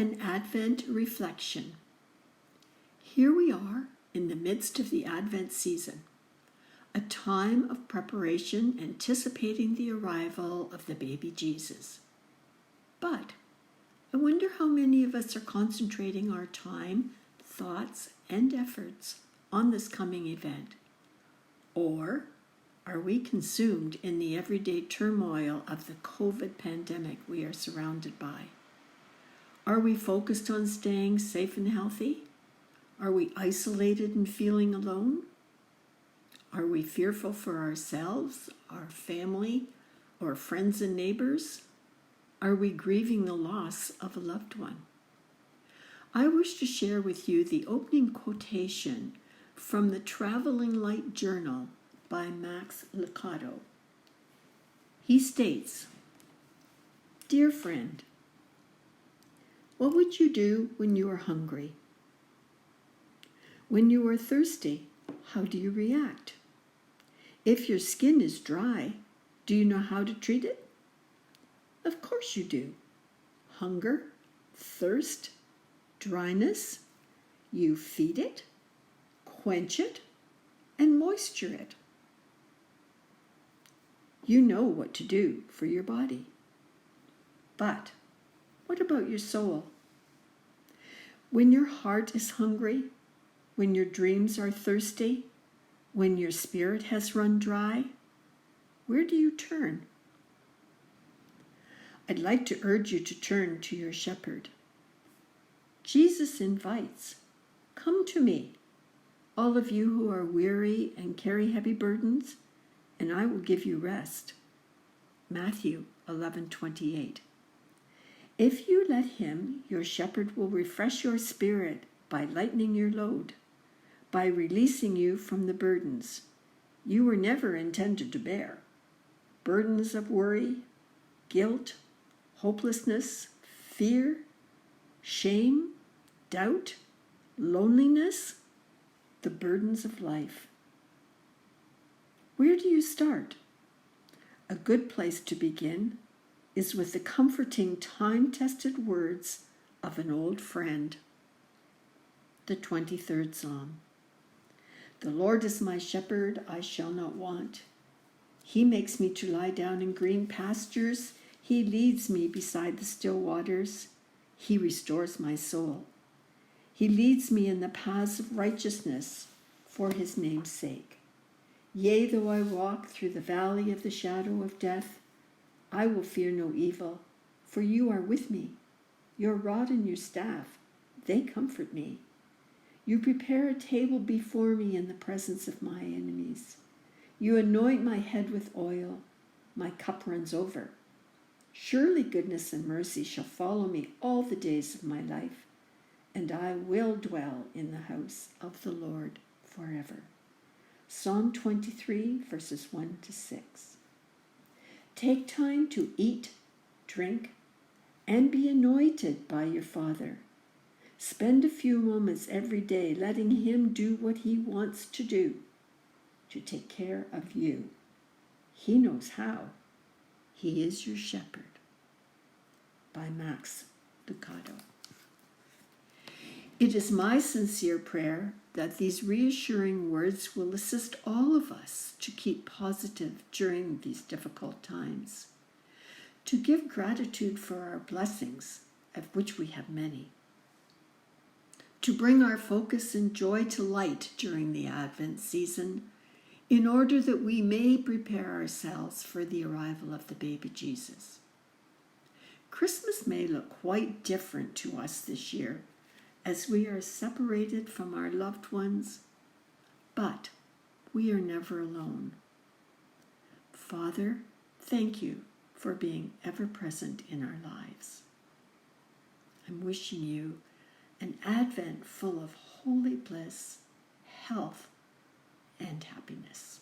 An Advent Reflection. Here we are in the midst of the Advent season, a time of preparation anticipating the arrival of the baby Jesus. But I wonder how many of us are concentrating our time, thoughts, and efforts on this coming event. Or are we consumed in the everyday turmoil of the COVID pandemic we are surrounded by? Are we focused on staying safe and healthy? Are we isolated and feeling alone? Are we fearful for ourselves, our family, or friends and neighbors? Are we grieving the loss of a loved one? I wish to share with you the opening quotation from the Traveling Light Journal by Max Lucado. He states, "Dear friend, what would you do when you are hungry? When you are thirsty, how do you react? If your skin is dry, do you know how to treat it? Of course you do. Hunger, thirst, dryness, you feed it, quench it, and moisture it. You know what to do for your body. But what about your soul? When your heart is hungry, when your dreams are thirsty, when your spirit has run dry, where do you turn? I'd like to urge you to turn to your shepherd. Jesus invites, "Come to me, all of you who are weary and carry heavy burdens, and I will give you rest." Matthew 11:28. If you let him, your shepherd will refresh your spirit by lightening your load, by releasing you from the burdens you were never intended to bear. Burdens of worry, guilt, hopelessness, fear, shame, doubt, loneliness, the burdens of life. Where do you start? A good place to begin is with the comforting, time-tested words of an old friend. The 23rd Psalm. The Lord is my shepherd, I shall not want. He makes me to lie down in green pastures. He leads me beside the still waters. He restores my soul. He leads me in the paths of righteousness for his name's sake. Yea, though I walk through the valley of the shadow of death, I will fear no evil, for you are with me. Your rod and your staff, they comfort me. You prepare a table before me in the presence of my enemies. You anoint my head with oil. My cup runs over. Surely goodness and mercy shall follow me all the days of my life, and I will dwell in the house of the Lord forever. Psalm 23, verses 1 to 6. Take time to eat, drink, and be anointed by your Father. Spend a few moments every day letting him do what he wants to do, to take care of you. He knows how. He is your shepherd. By Max Lucado. It is my sincere prayer that these reassuring words will assist all of us to keep positive during these difficult times, to give gratitude for our blessings, of which we have many, to bring our focus and joy to light during the Advent season, in order that we may prepare ourselves for the arrival of the baby Jesus. Christmas may look quite different to us this year, as we are separated from our loved ones, but we are never alone. Father, thank you for being ever present in our lives. I'm wishing you an Advent full of holy bliss, health, and happiness.